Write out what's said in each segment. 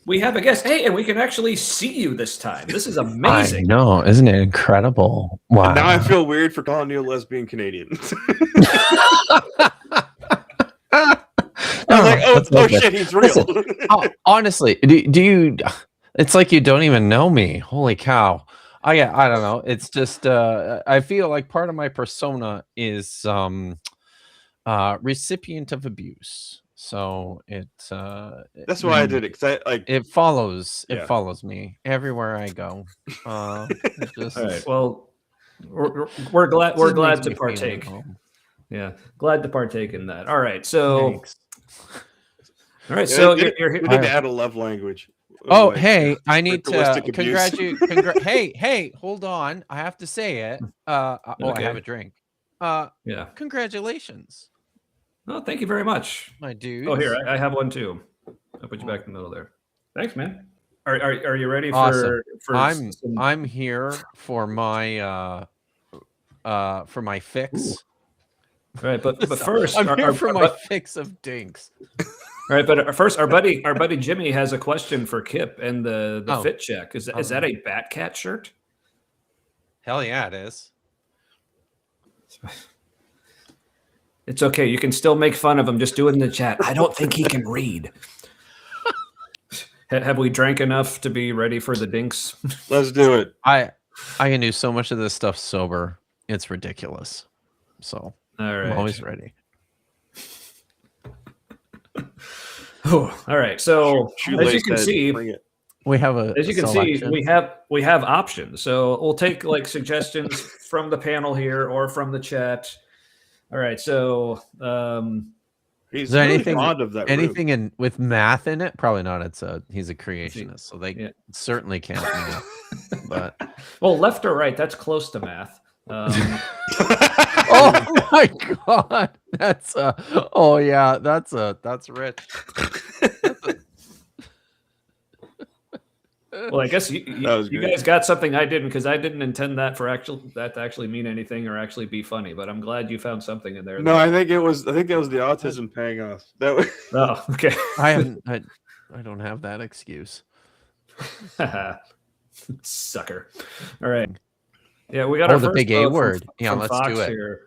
we have a guest. Hey, and we can actually see you this time. This is I amazing. know, isn't it incredible? Wow. Now I feel weird for calling you a lesbian Canadian. I was like, oh shit, he's real. Listen, honestly, do you? It's like you don't even know me. Holy cow! I don't know. It's just I feel like part of my persona is recipient of abuse. So it's that's why I did it, because it follows me everywhere I go. Just, all right. Well, we're glad to partake. Yeah, glad to partake in that. All right, so Thanks. all right, so you're we need to add a love language. Oh, hey, I need to ritualistic abuse. congratulate. Hey, hold on. I have to say it. I have a drink. Yeah. Congratulations. Oh, thank you very much, my dude. Oh, here I have one too. I'll put you back in the middle there. Thanks, man. Are you ready Awesome. for I'm here for my fix. All right, but first I'm here for my fix of Dinx. All right, but first, our buddy Jimmy has a question for Kipp and the fit check. Is that a Batcat shirt? Hell yeah, it is. It's okay. You can still make fun of him. Just do it in the chat. I don't think he can read. Have we drank enough to be ready for the Dinx? Let's do it. I can do so much of this stuff sober. It's ridiculous. So all right. I'm always ready. Oh, all right. So as you can see, we have options. So we'll take like suggestions from the panel here or from the chat. All right. So he's is there really fond of that anything in with math in it? Probably not. He's a creationist, so they certainly can't be math. But well, left or right, that's close to math. Oh my god, that's rich. Well, I guess you guys got something I didn't, because I didn't intend that to actually mean anything or actually be funny. But I'm glad you found something in there. No, I think it was the autism paying off. That was oh, okay. I don't have that excuse. Sucker. All right. Yeah, we got our the first big A word. From Let's Fox do it. Here.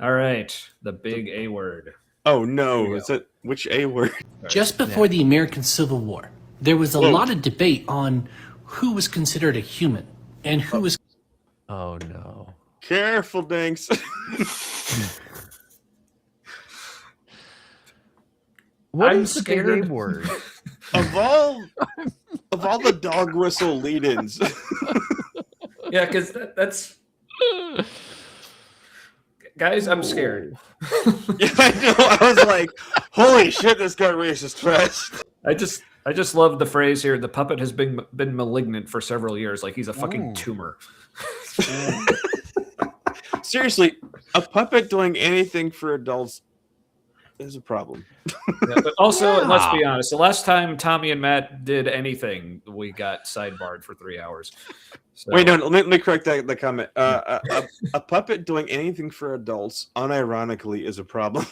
All right, the big A word. Oh no, is it which A word? Just before the American Civil War, there was a lot of debate on who was considered a human and who was. Oh no! Careful, Dinx. What is the big A word? Of all the dog whistle lead-ins. Yeah, because that's guys, I'm scared. Yeah, I know. I was like, holy shit, this got racist fast. I just love the phrase here. The puppet has been malignant for several years. Like he's a fucking tumor. Seriously, a puppet doing anything for adults is a problem. Yeah, but also, let's be honest. The last time Tommy and Matt did anything, we got sidebarred for 3 hours. So. Wait, no, let me correct the comment. A puppet doing anything for adults, unironically, is a problem.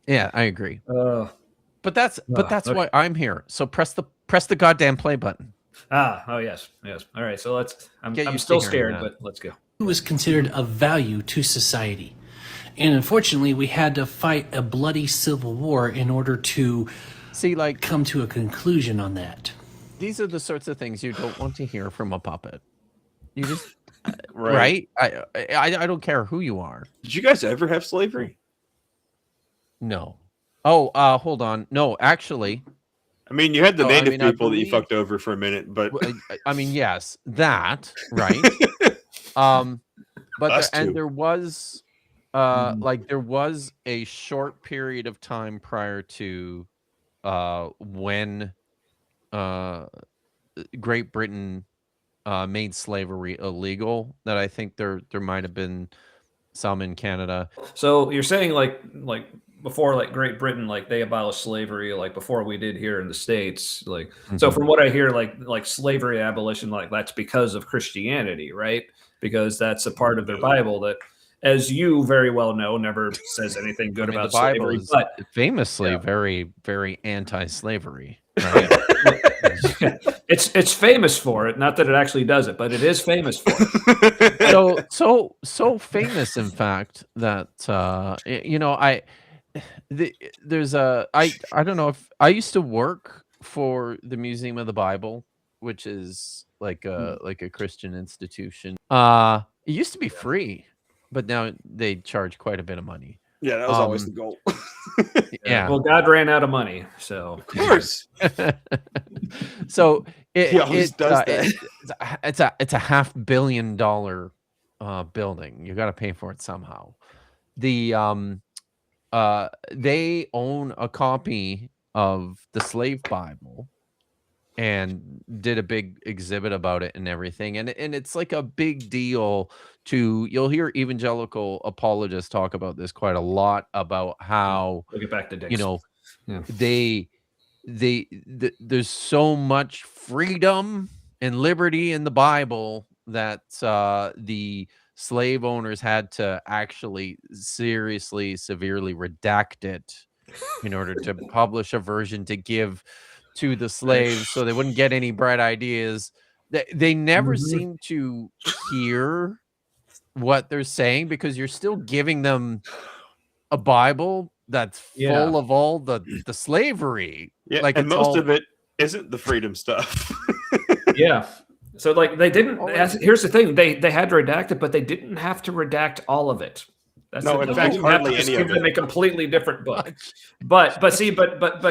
Yeah, I agree. But that's okay. Why I'm here. So press the goddamn play button. Oh yes. All right, so I'm still scared, but let's go. Who was considered of value to society. And unfortunately, we had to fight a bloody civil war in order to come to a conclusion on that. These are the sorts of things you don't want to hear from a puppet. You just right? I don't care who you are. Did you guys ever have slavery? No. Oh, hold on. No, actually. I mean, you had the native people that you fucked over for a minute, but I mean, yes, that right. But there was there was a short period of time prior to when Great Britain made slavery illegal that I think there might have been some in Canada. So you're saying like before Great Britain, they abolished slavery before we did here in the States, so from what I hear, like slavery abolition, that's because of Christianity, right? Because that's a part of their Bible that as you very well know, never says anything good about the Bible slavery. is But famously very, very anti-slavery. Right? it's famous for it. Not that it actually does it, but it is famous for it. so famous, in fact, that I don't know if I used to work for the Museum of the Bible, which is like a Christian institution. It used to be free, but now they charge quite a bit of money. Yeah, that was always the goal. Yeah. Well, God ran out of money, so Of course. So He always does that. it's a $500 million building. You got to pay for it somehow. They own a copy of the Slave Bible and did a big exhibit about it and everything. And it's like a big deal you'll hear evangelical apologists talk about this quite a lot, about how, we'll get back to Dinx. There's so much freedom and liberty in the Bible that the slave owners had to actually severely redact it in order to publish a version to give to the slaves so they wouldn't get any bright ideas. They never seem to hear what they're saying, because you're still giving them a Bible that's full of all the slavery. Yeah, like, and most of it isn't the freedom stuff. Yeah. So like they didn't. Here's the thing: they had to redact it, but they didn't have to redact all of it. That's No, in fact, hardly any of give them it. a completely different book. But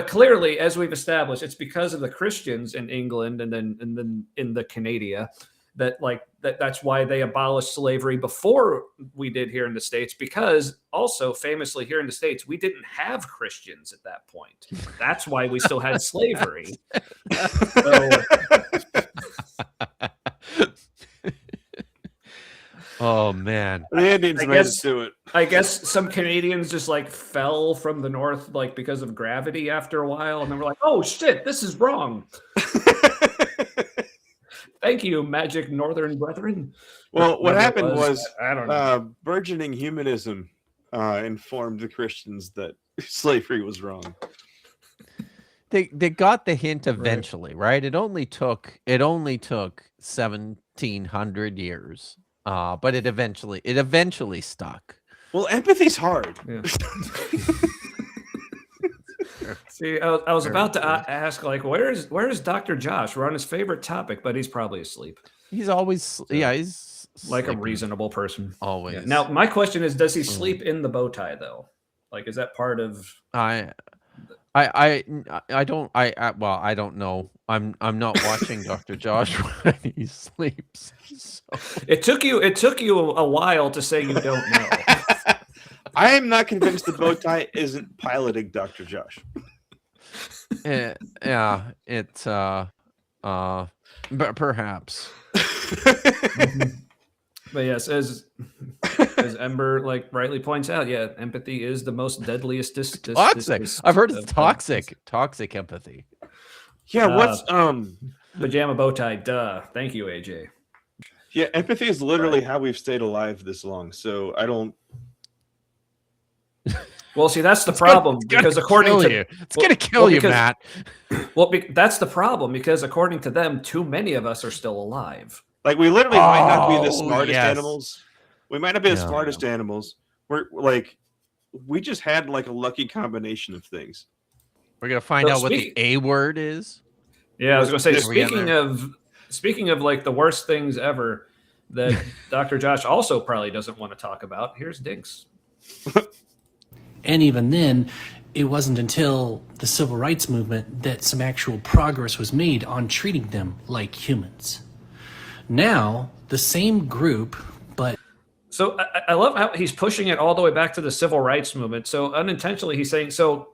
clearly, as we've established, it's because of the Christians in England and then in the Canada that's why they abolished slavery before we did here in the States, because also famously here in the States, we didn't have Christians at that point. That's why we still had slavery. Oh man, the Indians made us do it. I guess some Canadians just like fell from the north, like because of gravity after a while, and then we're like, "Oh shit, this is wrong." Thank you, magic northern brethren. Well, what happened was I don't know. Burgeoning humanism informed the Christians that slavery was wrong. They got the hint eventually, right? It only took 1700 years, but it eventually stuck. Well, empathy's hard. Yeah. See, I was about to ask, like, where is Dr. Josh? We're on his favorite topic, but he's probably asleep. He's always, he's like sleeping. A reasonable person. Always. Yeah. Now, my question is, does he sleep in the bow tie though? Like, is that part of? I don't know. I'm not watching Dr. Josh when he sleeps. So. It took you a while to say you don't know. I am not convinced the bow tie isn't piloting Dr. Josh. Yeah, it's but perhaps. But yes, as Ember like rightly points out, yeah, empathy is the most deadliest. Toxic. I've heard it's toxic. Toxic empathy. Yeah, what's pajama bow tie? Duh. Thank you, AJ. Yeah, empathy is literally how we've stayed alive this long. So I don't. Well, see, that's the problem, because according to it's gonna kill you, Matt. Well, that's the problem, because according to them, too many of us are still alive. Like, we literally might not be the smartest animals. We might not be the smartest animals. We're like, we just had like a lucky combination of things. We're gonna find out what the A word is. Yeah, I was gonna say, speaking of like the worst things ever that Dr. Josh also probably doesn't want to talk about. Here's Dinx. And even then, it wasn't until the civil rights movement that some actual progress was made on treating them like humans. Now, the same group, but... So I love how he's pushing it all the way back to the civil rights movement. So unintentionally, he's saying, because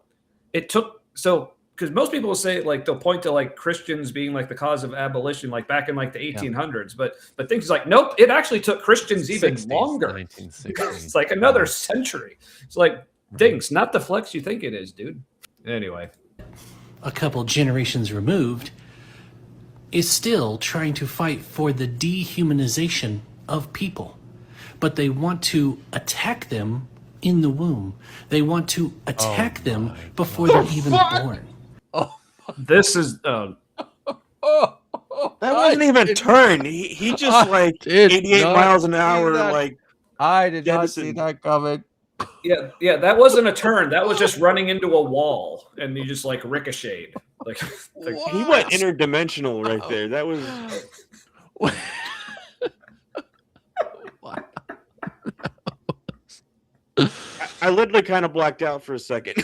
most people will say, like, they'll point to like Christians being like the cause of abolition, like back in like the 1800s. But things is like, nope, it actually took Christians even 60s, longer. 1960s. It's like another century. It's like, Dinx, not the flex you think it is, dude. Anyway, a couple generations removed, is still trying to fight for the dehumanization of people. but they want to attack them in the womb. They want to attack them before they're even born. This is That wasn't even a turn. He just like 88 miles an hour. Like I did not see that coming. yeah. That wasn't a turn. That was just running into a wall, and you just like ricocheted. Like he went interdimensional right there. That was. I literally kind of blacked out for a second.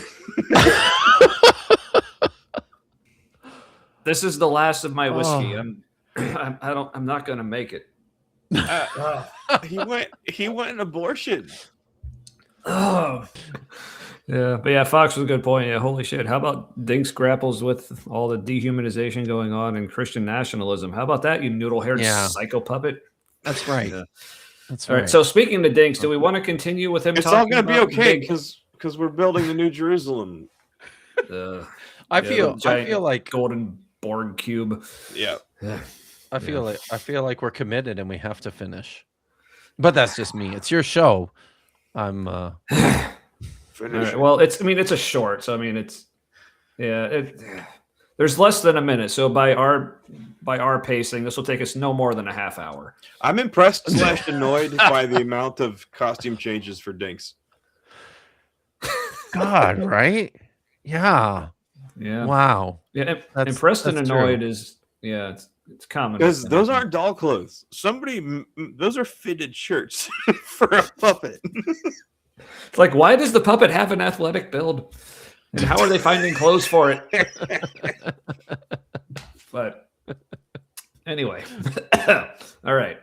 This is the last of my whiskey. I'm not gonna make it. He went an abortion. Oh. Yeah, but yeah, Fox was a good point. Yeah, holy shit. How about Dinx grapples with all the dehumanization going on and Christian nationalism? How about that, you noodle-haired psycho puppet? That's right. Yeah. That's all right. So speaking to Dinx, do we want to continue with him? It's all going to be okay because we're building the New Jerusalem. I feel like golden Borg cube. Yeah. I feel like we're committed and we have to finish. But that's just me. It's your show. I'm Right. Well, it's a short, so I mean it's there's less than a minute, so by our pacing, this will take us no more than a half hour. I'm impressed / annoyed by the amount of costume changes for Dinx. God, right? Yeah. Yeah. Wow. Yeah. Impressed and annoyed true. It's common because those aren't doll clothes. Those are fitted shirts for a puppet. It's like, why does the puppet have an athletic build? And how are they finding clothes for it? But anyway. All right.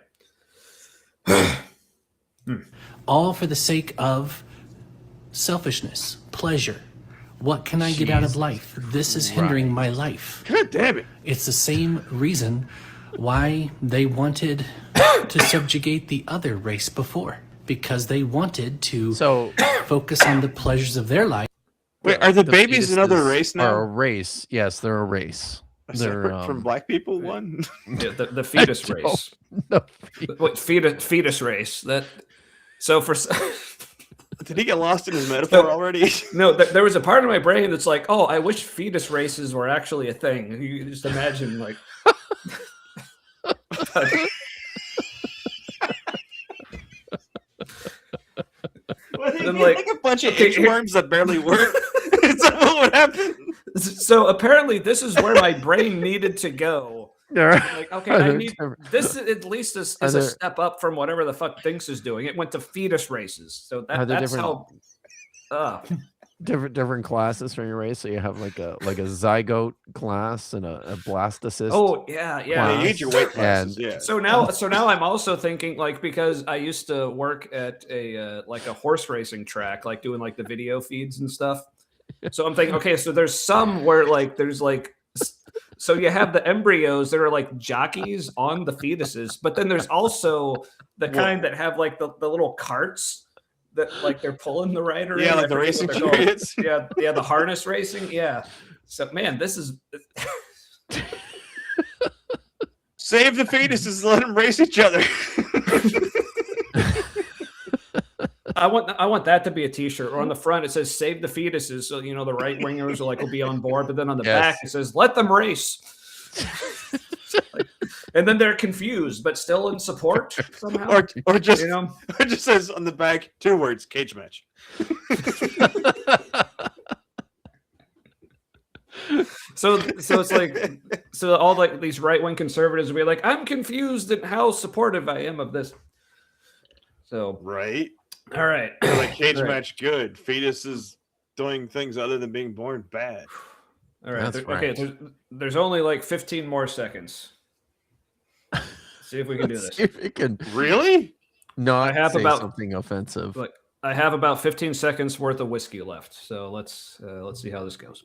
All for the sake of selfishness, pleasure. What can I get out of life? This is hindering my life. God damn it. It's the same reason why they wanted to subjugate the other race before. Because they wanted to focus on the pleasures of their life. Wait, are the babies another race now? Are a race. Yes, they're a race. They're from black people one? Yeah, the fetus race. No. What fetus race? So for did he get lost in his metaphor already? No, there was a part of my brain that's like, oh, I wish fetus races were actually a thing. You just imagine like like a bunch of inchworms that barely work. Is that what would happen? So apparently, this is where my brain needed to go. Like, okay, I need this. At least is a step up from whatever the fuck Dinx is doing. It went to fetus races, so that's how. Different classes for your race. So you have like a zygote class and a blastocyst. Oh yeah. You need your weight classes. Yeah. So now I'm also thinking like because I used to work at a horse racing track, like doing like the video feeds and stuff. So I'm thinking, okay, so there's some where like there's like so you have the embryos that are like jockeys on the fetuses, but then there's also the kind that have like the little carts. That like they're pulling the rider. Yeah, like the racing chariots. Yeah, the harness racing. Yeah. So man, this is save the fetuses, let them race each other. I want that to be a T-shirt. Or on the front it says "Save the fetuses," so you know the right wingers will be on board. But then on the back it says "Let them race." And then they're confused, but still in support somehow. Or just or just says on the back 2 words: cage match. So it's like all like these right wing conservatives will be like, I'm confused at how supportive I am of this. So right, all right, like cage match good. Fetus is doing things other than being born bad. All right, okay. There's only like 15 more seconds. See if we can do this. See if we can really not say something offensive. Look, I have about 15 seconds worth of whiskey left, so let's see how this goes.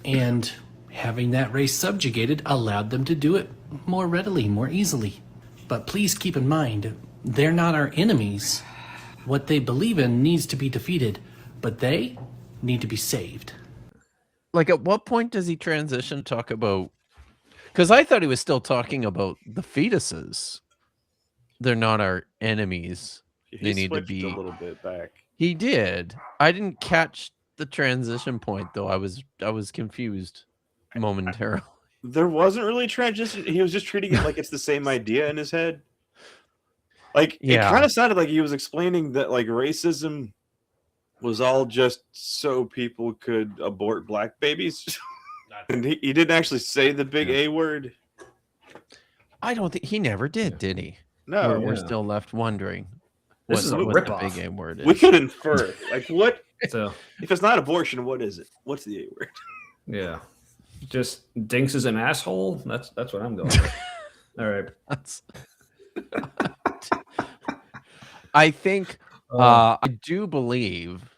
And having that race subjugated allowed them to do it more readily, more easily. But please keep in mind, they're not our enemies. What they believe in needs to be defeated, but they need to be saved. Like, at what point does he transition to talk about? Because I thought he was still talking about the fetuses. they're not our enemies. He They need to switched be a little bit back. He did. I didn't catch the transition point though. I was confused momentarily. There wasn't really a transition. He was just treating it like it's the same idea in his head. Like it kind of sounded like he was explaining that like racism was all just so people could abort black babies. And he didn't actually say the big A word. I don't think he never did he? No. We're still left wondering. This is a what ripoff. the big A word is. We could infer. Like what? So if it's not abortion, what is it? What's the A word? yeah, just Dinx is an asshole. That's what I'm going with. All right. I think I do believe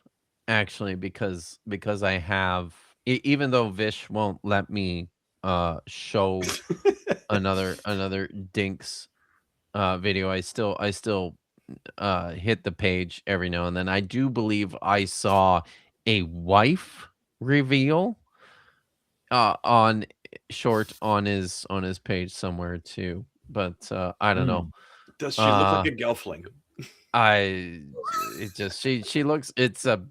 actually because I have even though Vish won't let me show another Dinx video, I still hit the page every now and then. I do believe I saw a wife reveal on his page somewhere too, but I don't know. Does she look like a gelfling? She looks, it's a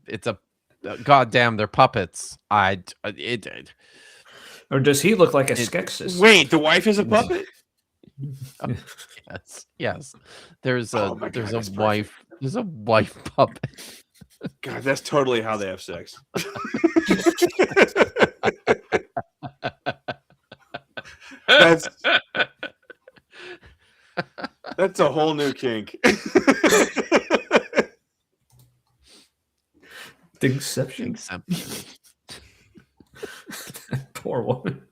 goddamn, they're puppets. Or does he look like a Skeksis? Wait, the wife is a puppet? Yes. There's a wife puppet. God, that's totally how they have sex. That's a whole new kink. Dinxception. Poor woman.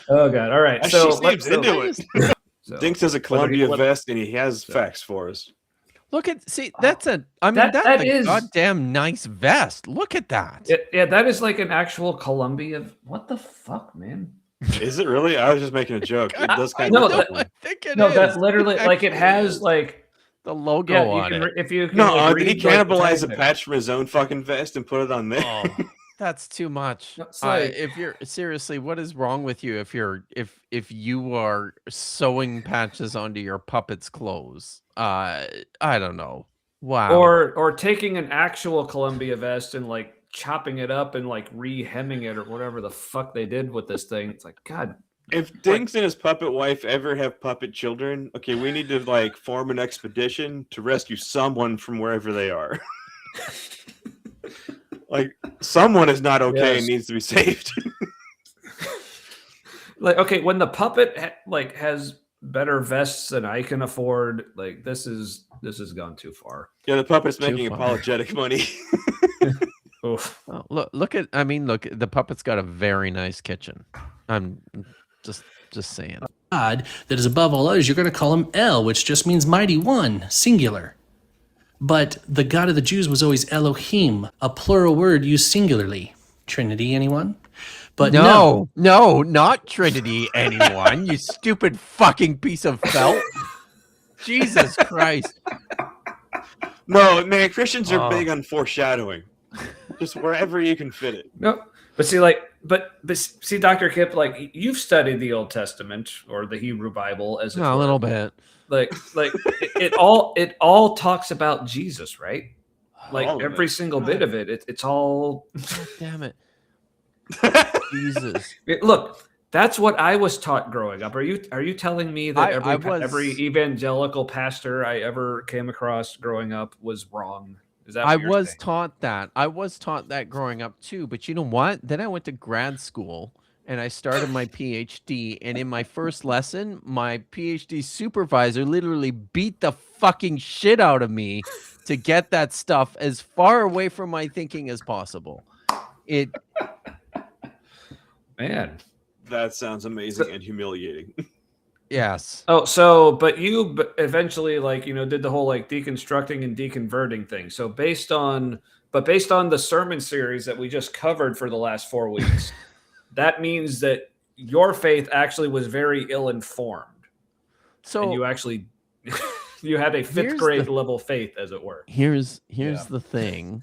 Oh god! All right, so she seems into it. So, Dinx has a Columbia vest, and he has facts for us. Look at that's a goddamn nice vest. Look at that. Yeah, that is like an actual Columbia. What the fuck, man? Is it really? I was just making a joke. It does kind of. I think it no, is. that literally like it has like the logo on it. If you can did he cannibalize a patch from his own fucking vest and put it on there? Oh, that's too much. If you're seriously, what is wrong with you if you are sewing patches onto your puppet's clothes? I don't know. Wow. Or taking an actual Columbia vest and like chopping it up and like re-hemming it or whatever the fuck they did with this thing. It's like, God. If Dinx and his puppet wife ever have puppet children, okay, we need to like form an expedition to rescue someone from wherever they are. Like someone is not okay and needs to be saved. Like, okay, when the puppet has better vests than I can afford, like this has gone too far. Yeah, the puppet's making apologetic money. Look, the puppet's got a very nice kitchen. I'm just saying. God that is above all others, you're going to call him El, which just means mighty one, singular. But the God of the Jews was always Elohim, a plural word used singularly. Trinity, anyone? But no, not Trinity, anyone. You stupid fucking piece of felt. Jesus Christ. No, man, Christians are big on foreshadowing. Just wherever you can fit it. No, but see, but see, Dr. Kipp, like you've studied the Old Testament or the Hebrew Bible as a little bit. Like it all talks about Jesus, right? Like every single bit of it. It's all. God damn it. Jesus. Look, that's what I was taught growing up. Are you telling me that every evangelical pastor I ever came across growing up was wrong? Is that what I you're was saying? taught that. I was taught that growing up too. But you know what? Then I went to grad school and I started my PhD. And in my first lesson, my PhD supervisor literally beat the fucking shit out of me to get that stuff as far away from my thinking as possible. Man, that sounds amazing and humiliating. Yes. Oh, but you eventually did the whole deconstructing and deconverting thing. So based on the sermon series that we just covered for the last 4 weeks, that means that your faith actually was very ill-informed. So and you actually you had a fifth grade level faith, as it were. Here's the thing.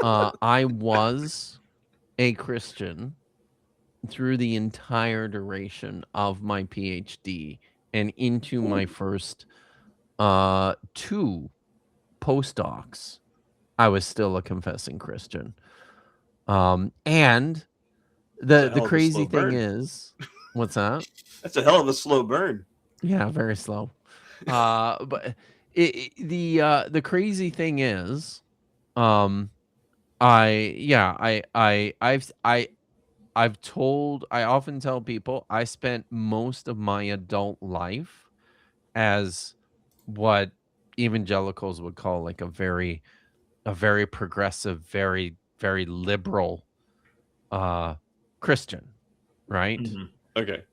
I was a Christian through the entire duration of my PhD, and into my first 2 postdocs, I was still a confessing Christian. And the crazy thing is, what's that? That's a hell of a slow burn. Yeah, very slow. But the crazy thing is, I often tell people I spent most of my adult life as what evangelicals would call like a very progressive, very, very liberal Christian, right? Okay.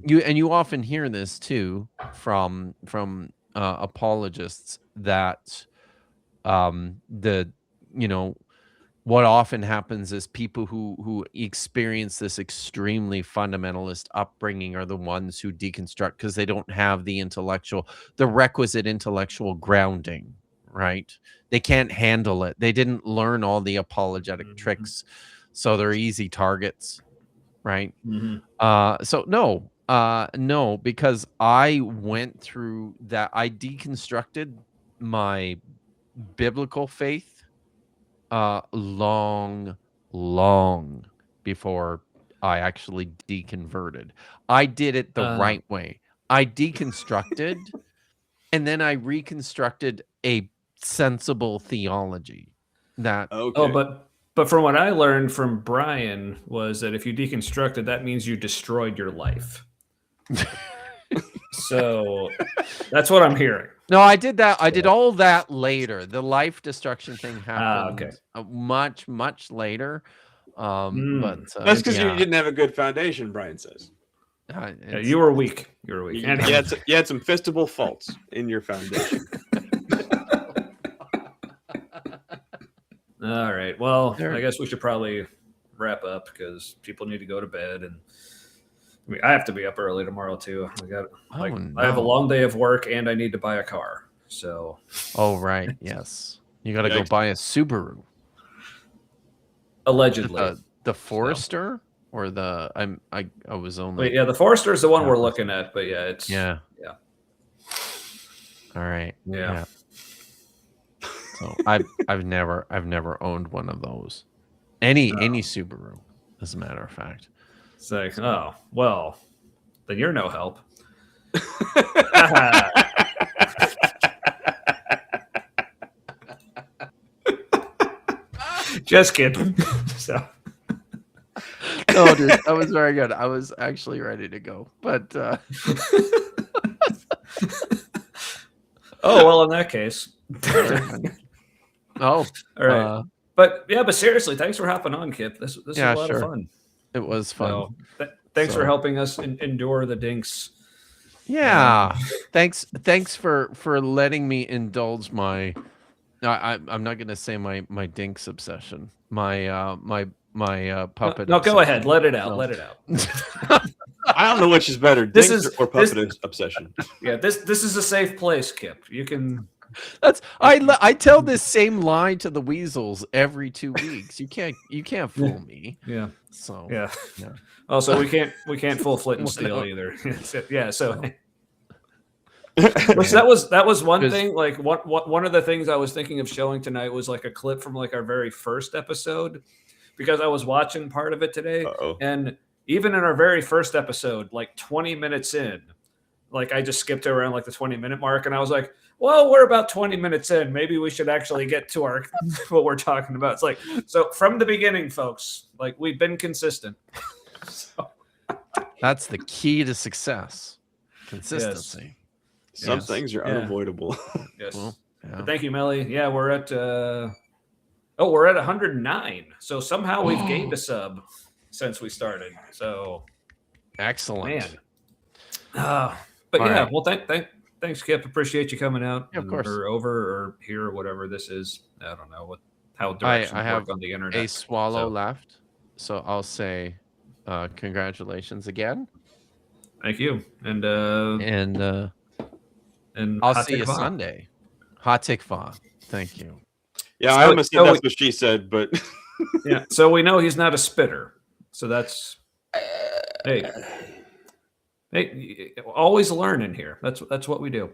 You often hear this too from apologists that what often happens is people who experience this extremely fundamentalist upbringing are the ones who deconstruct because they don't have the requisite intellectual grounding, right? They can't handle it. They didn't learn all the apologetic tricks, so they're easy targets, right? So no, because I went through that. I deconstructed my biblical faith long before I actually deconverted. I did it the right way. I deconstructed and then I reconstructed a sensible theology. But from what I learned from Brian was that if you deconstructed, that means you destroyed your life. So that's what I'm hearing. No, I did that. I did all that later. The life destruction thing happened much later. But that's because you didn't have a good foundation, Brian says. You were weak. You were weak. You had some fixable faults in your foundation. All right. Well, I guess we should probably wrap up because people need to go to bed, and I have to be up early tomorrow too. I have a long day of work, and I need to buy a car. So. Oh right, yes. You got to go buy a Subaru. Allegedly. The Forester or the I was only. Wait, the Forester is the one we're looking at, but it's yeah. All right. Yeah. So I've never owned one of those. Any Subaru, as a matter of fact. It's like, oh well, then you're no help. Just kidding. So. No, dude, that was very good. I was actually ready to go, but. Oh well, in that case. Oh, all right. But seriously, thanks for hopping on, Kipp. This was a lot of fun. It was fun. So, thanks for helping us endure the Dinx. Yeah, thanks for letting me indulge my. I'm not gonna say my Dinx obsession. My puppet. No, go ahead. Let it out. No. Let it out. I don't know which is better, Dinx or puppet obsession. Yeah, this is a safe place, Kipp. You can. I tell this same lie to the weasels every 2 weeks. You can't fool me. Yeah. So yeah. Also, we can't fool Flint and Steel either. Yeah. So. Which that was one thing. Like one of the things I was thinking of showing tonight was like a clip from like our very first episode, because I was watching part of it today, and even in our very first episode, like 20 minutes in, like I just skipped around like the 20-minute mark, and I was like, well, we're about 20 minutes in. Maybe we should actually get to our what we're talking about. It's like, so from the beginning, folks, like we've been consistent. So. That's the key to success. Consistency. Yes. Some things are unavoidable. Yes. Well, but thank you, Melly. Yeah, we're at 109. So somehow we've gained a sub since we started. So excellent. Man. But all right. Well, thanks, Kipp. Appreciate you coming out. Yeah, of course. Or over or here, or whatever this is. I don't know how directions work on the internet. A swallow left, so I'll say congratulations again. Thank you, and I'll see you Sunday. Hot Tikva. Thank you. Yeah, I almost said that's what she said, but yeah. So we know he's not a spitter. So that's hey. Hey, always learning here. That's what we do.